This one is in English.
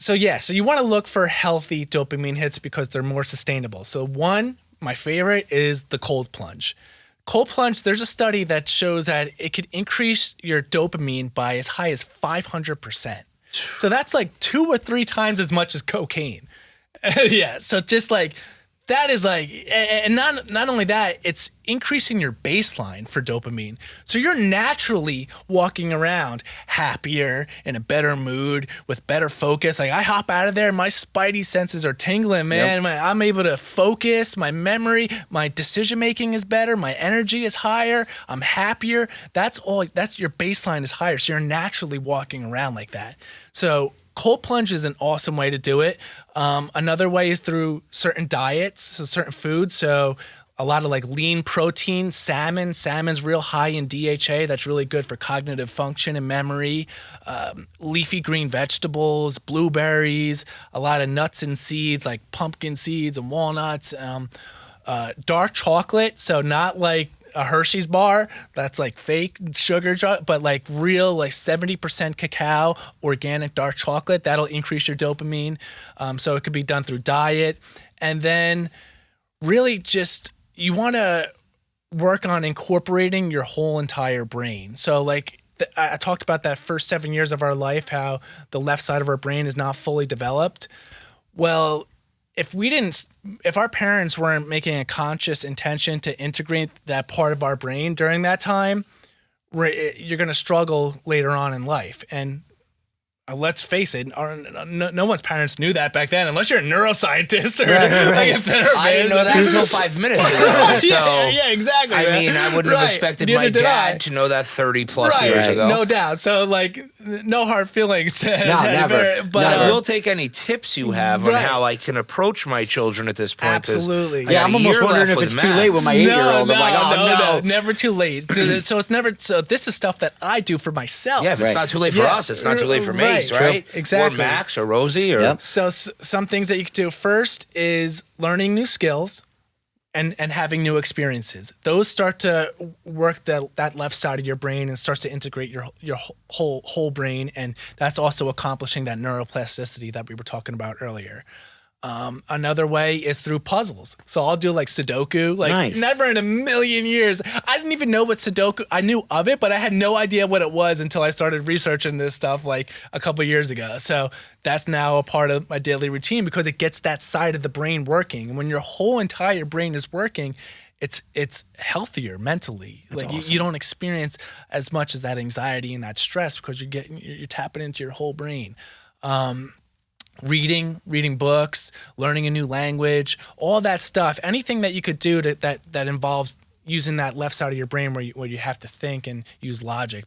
So you want to look for healthy dopamine hits because they're more sustainable. So one, my favorite, is the cold plunge. Cold plunge, there's a study that shows that it could increase your dopamine by as high as 500%. So that's like 2 or 3 times as much as cocaine. Yeah, so just like that is like, and not only that, it's increasing your baseline for dopamine. So you're naturally walking around happier, in a better mood, with better focus. Like I hop out of there, my spidey senses are tingling, man. Yep. I'm able to focus, my memory, my decision making is better, my energy is higher, I'm happier. That's your baseline is higher. So you're naturally walking around like that. So cold plunge is an awesome way to do it. Another way is through certain diets, so certain foods. So a lot of like lean protein, salmon. Salmon's real high in DHA. That's really good for cognitive function and memory. Leafy green vegetables, blueberries, a lot of nuts and seeds like pumpkin seeds and walnuts. Dark chocolate, so not like a Hershey's bar that's like fake sugar, but like real, like 70% cacao, organic dark chocolate. That'll increase your dopamine. So it could be done through diet. And then really just, you want to work on incorporating your whole entire brain. So like I talked about that first 7 years of our life, how the left side of our brain is not fully developed. Well, if our parents weren't making a conscious intention to integrate that part of our brain during that time, you're going to struggle later on in life. And let's face it, no one's parents knew that back then, unless you're a neuroscientist or like a therapist. I didn't know that until 5 minutes ago. So, yeah, exactly. I mean, I wouldn't have expected my dad to know that 30 plus years ago. No doubt. So, like, no hard feelings. Never. But I will take any tips you have on how I can approach my children at this point. Absolutely. Yeah, I'm almost wondering if it's too late with my 8-year-old. I'm like, no, never too late. So it's never. So this is stuff that I do for myself. Yeah, if it's not too late for us, it's not too late for me. Right? Exactly. Or Max or Rosie. Or So some things that you could do first is learning new skills and having new experiences. Those start to work that left side of your brain and starts to integrate your whole brain, and that's also accomplishing that neuroplasticity that we were talking about earlier. Another way is through puzzles. So I'll do like Sudoku. Like never in a million years. I didn't even know what Sudoku, I knew of it, but I had no idea what it was until I started researching this stuff like a couple of years ago. So that's now a part of my daily routine because it gets that side of the brain working. And when your whole entire brain is working, it's healthier mentally. That's like awesome. You don't experience as much as that anxiety and that stress because you're tapping into your whole brain. Reading books, learning a new language, all that stuff. Anything that you could do that involves using that left side of your brain where you have to think and use logic.